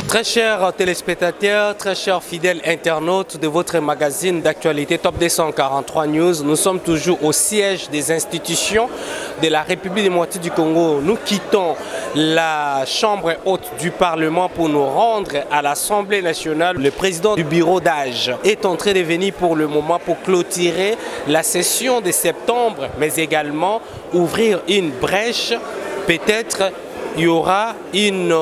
Très chers téléspectateurs, très chers fidèles internautes de votre magazine d'actualité Top 243 News, nous sommes toujours au siège des institutions de la République démocratique du Congo. Nous quittons la chambre haute du Parlement pour nous rendre à l'Assemblée nationale. Le président du bureau d'âge est en train de venir pour le moment pour clôturer la session de septembre, mais également ouvrir une brèche. Peut-être il y aura une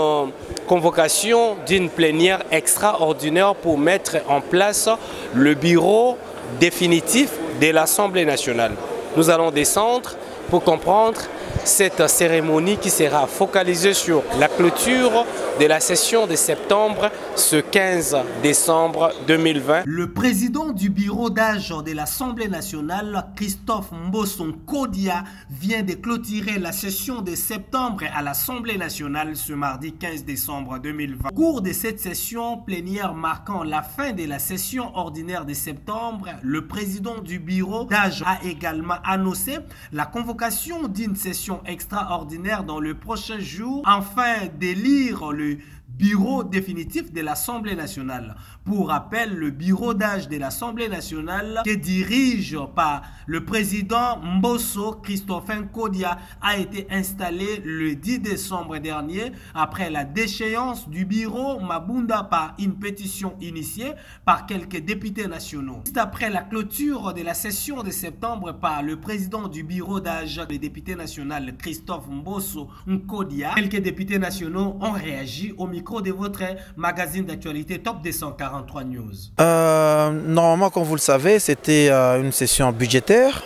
convocation d'une plénière extraordinaire pour mettre en place le bureau définitif de l'Assemblée nationale. Nous allons descendre pour comprendre cette cérémonie qui sera focalisée sur la clôture de la session de septembre ce 15 décembre 2020. Le président du bureau d'âge de l'Assemblée nationale, Christophe Mbosso Nkodia, vient de clôturer la session de septembre à l'Assemblée nationale ce mardi 15 décembre 2020. Au cours de cette session plénière marquant la fin de la session ordinaire de septembre, le président du bureau d'âge a également annoncé la convocation d'une session extraordinaire dans le prochain jour afin d'élire le bureau définitif de l'Assemblée nationale. Pour rappel, le bureau d'âge de l'Assemblée nationale, qui dirige par le président Mbosso Christophe Nkodia, a été installé le 10 décembre dernier après la déchéance du bureau Mabunda par une pétition initiée par quelques députés nationaux. Juste après la clôture de la session de septembre par le président du bureau d'âge des députés nationaux Christophe Mbosso Nkodia, quelques députés nationaux ont réagi au micro de votre magazine d'actualité Top 243 News. Normalement, comme vous le savez, c'était une session budgétaire,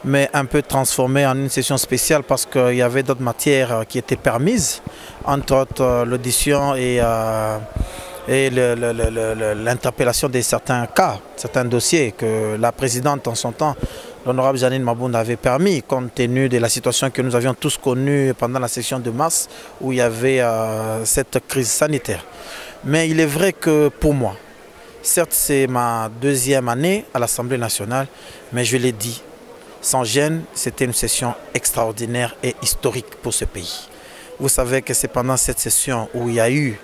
mais un peu transformée en une session spéciale parce qu'il y avait d'autres matières qui étaient permises, entre autres l'audition et l'interpellation de certains cas, certains dossiers que la présidente en son temps, l'honorable Janine Mabunda, avait permis, compte tenu de la situation que nous avions tous connue pendant la session de mars où il y avait cette crise sanitaire. Mais il est vrai que pour moi, certes c'est ma deuxième année à l'Assemblée nationale, mais je l'ai dit, sans gêne, c'était une session extraordinaire et historique pour ce pays. Vous savez que c'est pendant cette session où il y a eu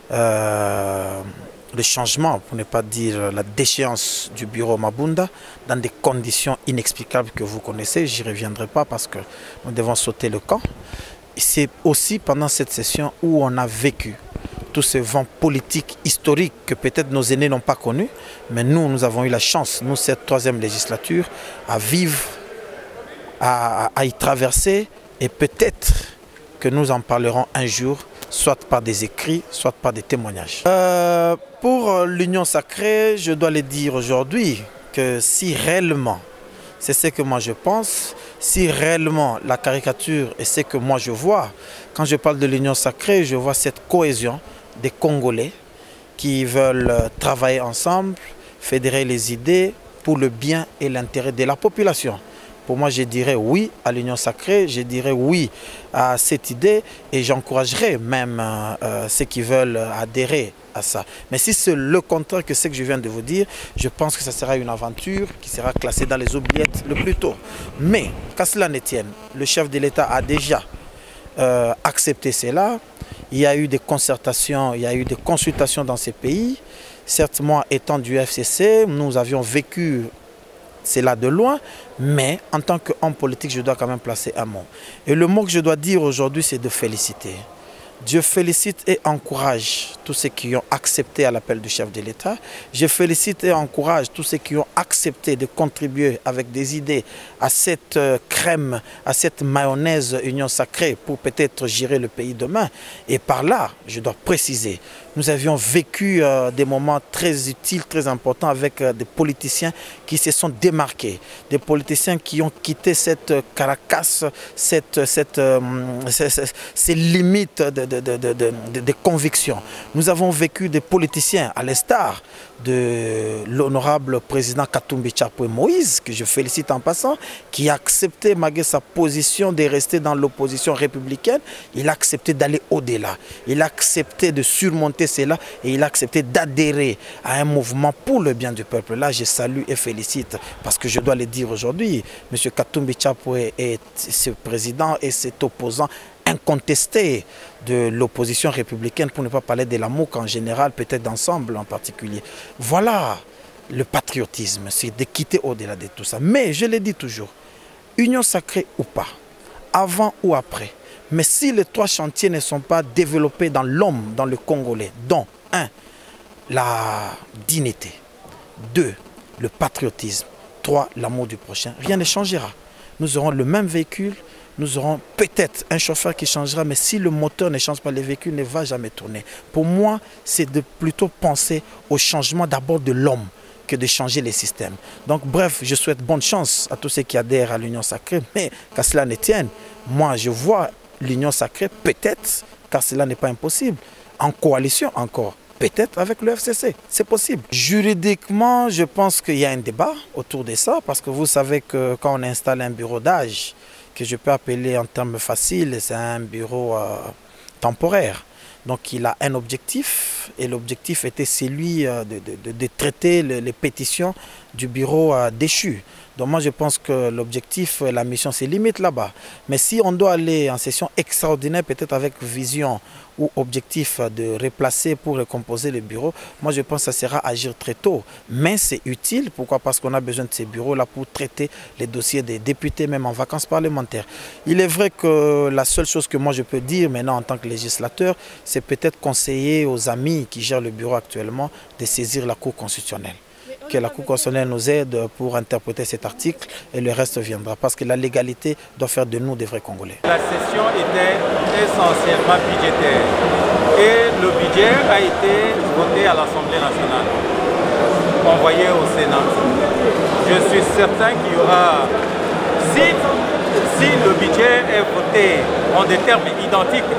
le changement, pour ne pas dire la déchéance du bureau Mabunda, dans des conditions inexplicables que vous connaissez. J'y reviendrai pas parce que nous devons sauter le camp. C'est aussi pendant cette session où on a vécu tous ces vents politiques historiques que peut-être nos aînés n'ont pas connus, mais nous avons eu la chance, nous, cette troisième législature, à vivre, à y traverser, et peut-être que nous en parlerons un jour, soit par des écrits, soit par des témoignages. Pour l'Union sacrée, je dois le dire aujourd'hui que si réellement, c'est ce que moi je pense, si réellement la caricature est ce que moi je vois, quand je parle de l'Union sacrée, je vois cette cohésion des Congolais qui veulent travailler ensemble, fédérer les idées pour le bien et l'intérêt de la population. Pour moi, je dirais oui à l'Union sacrée, je dirais oui à cette idée et j'encouragerais même ceux qui veulent adhérer à ça. Mais si c'est le contraire que ce que je viens de vous dire, je pense que ça sera une aventure qui sera classée dans les oubliettes le plus tôt. Mais, qu'à cela ne tienne, le chef de l'État a déjà accepté cela. Il y a eu des concertations, il y a eu des consultations dans ces pays. Certes, moi, étant du FCC, nous avions vécu cela de loin, mais en tant qu'homme politique, je dois quand même placer un mot. Et le mot que je dois dire aujourd'hui, c'est de féliciter. Dieu félicite et encourage tous ceux qui ont accepté à l'appel du chef de l'État. Je félicite et encourage tous ceux qui ont accepté de contribuer avec des idées à cette crème, à cette mayonnaise union sacrée pour peut-être gérer le pays demain. Et par là, je dois préciser, nous avions vécu des moments très utiles, très importants avec des politiciens qui se sont démarqués, des politiciens qui ont quitté cette caracasse, ces limites de convictions. Nous avons vécu des politiciens à l'instar de l'honorable président Katumbi Tchapoué Moïse, que je félicite en passant, qui a accepté, malgré sa position, de rester dans l'opposition républicaine. Il a accepté d'aller au-delà. Il a accepté de surmonter cela et il a accepté d'adhérer à un mouvement pour le bien du peuple. Là, je salue et félicite parce que je dois le dire aujourd'hui, M. Katumbi Tchapoué est ce président et cet opposant incontesté de l'opposition républicaine, pour ne pas parler de la MOUC en général, peut-être d'ensemble en particulier. Voilà le patriotisme, c'est de quitter au-delà de tout ça. Mais je le dis toujours, union sacrée ou pas, avant ou après, mais si les 3 chantiers ne sont pas développés dans l'homme, dans le Congolais, dont 1, la dignité, 2, le patriotisme, 3, l'amour du prochain, rien ne changera. Nous aurons le même véhicule, nous aurons peut-être un chauffeur qui changera, mais si le moteur ne change pas, le véhicule ne va jamais tourner. Pour moi, c'est de plutôt penser au changement d'abord de l'homme que de changer les systèmes. Donc bref, je souhaite bonne chance à tous ceux qui adhèrent à l'Union sacrée, mais qu'à cela ne tienne, moi je vois l'Union sacrée peut-être, car cela n'est pas impossible, en coalition encore. Peut-être avec le FCC, c'est possible. Juridiquement, je pense qu'il y a un débat autour de ça, parce que vous savez que quand on installe un bureau d'âge, que je peux appeler en termes faciles, c'est un bureau temporaire. Donc il a un objectif, et l'objectif était celui de traiter les pétitions du bureau déchu. Donc moi je pense que l'objectif, la mission se limite là-bas. Mais si on doit aller en session extraordinaire, peut-être avec vision ou objectif de replacer pour recomposer le bureau, moi je pense que ça sera agir très tôt. Mais c'est utile, pourquoi? Parce qu'on a besoin de ces bureaux-là pour traiter les dossiers des députés, même en vacances parlementaires. Il est vrai que la seule chose que moi je peux dire maintenant en tant que législateur, c'est peut-être conseiller aux amis qui gèrent le bureau actuellement de saisir la Cour constitutionnelle. Que la Cour constitutionnelle nous aide pour interpréter cet article et le reste viendra. Parce que la légalité doit faire de nous des vrais Congolais. La session était essentiellement budgétaire et le budget a été voté à l'Assemblée nationale, envoyé au Sénat. Je suis certain qu'il y aura, si le budget est voté en des termes identiques,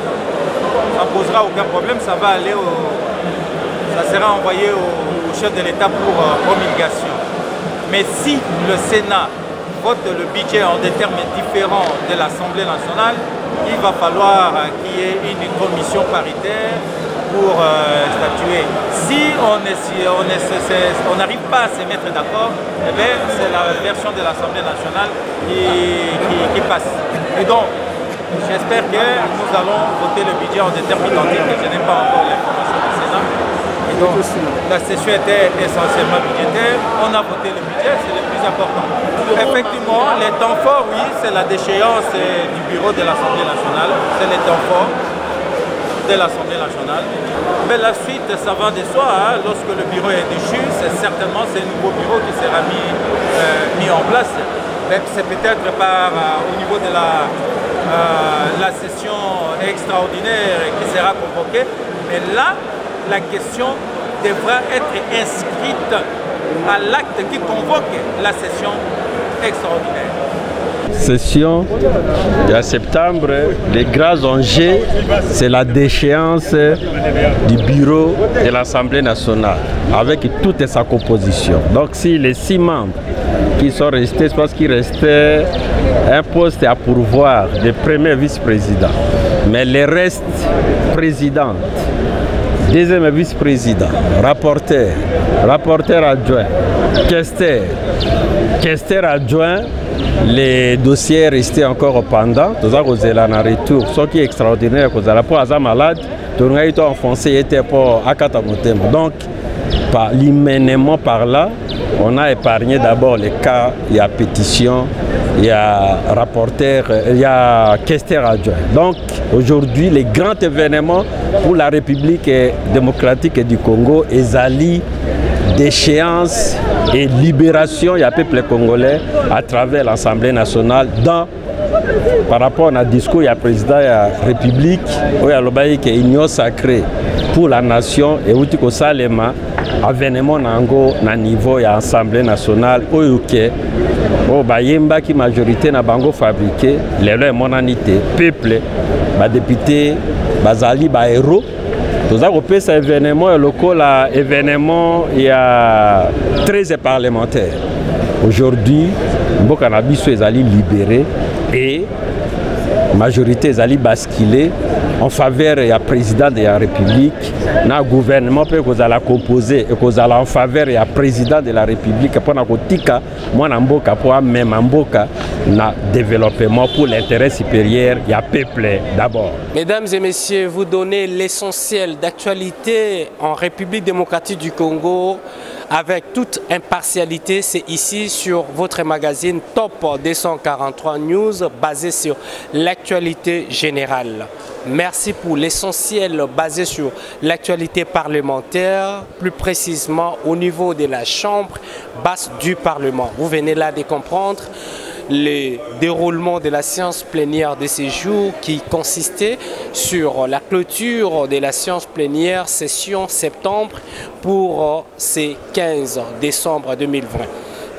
ça ne posera aucun problème, ça sera envoyé au chef de l'État pour promulgation. Mais si le Sénat vote le budget en des termes différents de l'Assemblée nationale, il va falloir qu'il y ait une commission paritaire pour statuer. Si on n'arrive pas à se mettre d'accord, eh c'est la version de l'Assemblée nationale qui passe. Et donc, j'espère que nous allons voter le budget en des termes identiques. Je n'ai pas encore l'information du Sénat. Donc, la session était essentiellement budgétaire. On a voté le budget, c'est le plus important. Effectivement, les temps forts, oui, c'est la déchéance du bureau de l'Assemblée nationale. C'est les temps forts de l'Assemblée nationale. Mais la suite, ça va de soi. Hein. Lorsque le bureau est déchu, c'est certainement un nouveau bureau qui sera mis en place. C'est peut-être au niveau de la session extraordinaire qui sera convoquée. Mais là, la question devra être inscrite à l'acte qui convoque la session extraordinaire. Session de septembre, les grands enjeux, c'est la déchéance du bureau de l'Assemblée nationale avec toute sa composition. Donc si les 6 membres qui sont restés, c'est parce qu'il restait un poste à pourvoir de premier vice-président. Mais les restes présidents, deuxième vice-président, rapporteur adjoint, questeur adjoint, les dossiers restés encore pendant. Tout ça, vous avez un retour. Ce qui est extraordinaire, vous avez pour un malade, vous avez été enfoncé, était pour Akatamotemo. Donc, humainement par là, on a épargné d'abord les cas, il y a pétition, il y a rapporteur, il y a questeur adjoint. Donc aujourd'hui, les grands événements pour la République démocratique du Congo, Ezali, déchéance et libération du peuple congolais à travers l'Assemblée nationale par rapport à un discours du président de la République, où il y a l'union sacrée pour la nation et où il y a avènement na niveau ya Assemblée nationale oyo ke o bayemba ki majorité na bango fabriqué lelo monanité peuple ba député bazali ba héros toza kopesa événement lokola événement ya 13 parlementaires aujourd'hui mboka na biso ezali libéré et majorité ezali basculé en faveur ya président de la République, na gouvernement peut kozala composé et kozala en faveur ya président de la République pour na kotika mwana mboka pour même mboka na développement pour l'intérêt supérieur ya peuple d'abord. Mesdames et messieurs, vous donnez l'essentiel d'actualité en République démocratique du Congo avec toute impartialité. C'est ici sur votre magazine Top 243 News basé sur l'actualité générale. Merci pour l'essentiel basé sur l'actualité parlementaire, plus précisément au niveau de la chambre basse du Parlement. Vous venez là de comprendre le déroulement de la séance plénière de ces jours qui consistait sur la clôture de la séance plénière session septembre pour ces 15 décembre 2020.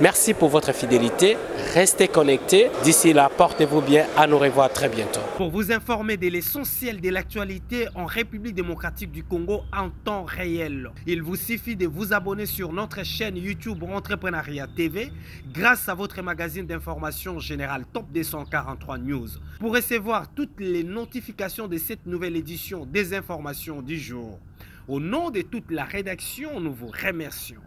Merci pour votre fidélité. Restez connectés. D'ici là, portez-vous bien. À nous revoir très bientôt. Pour vous informer de l'essentiel de l'actualité en République démocratique du Congo en temps réel, il vous suffit de vous abonner sur notre chaîne YouTube Entrepreneuriat TV grâce à votre magazine d'information générale Top 243 News. Pour recevoir toutes les notifications de cette nouvelle édition des informations du jour, au nom de toute la rédaction, nous vous remercions.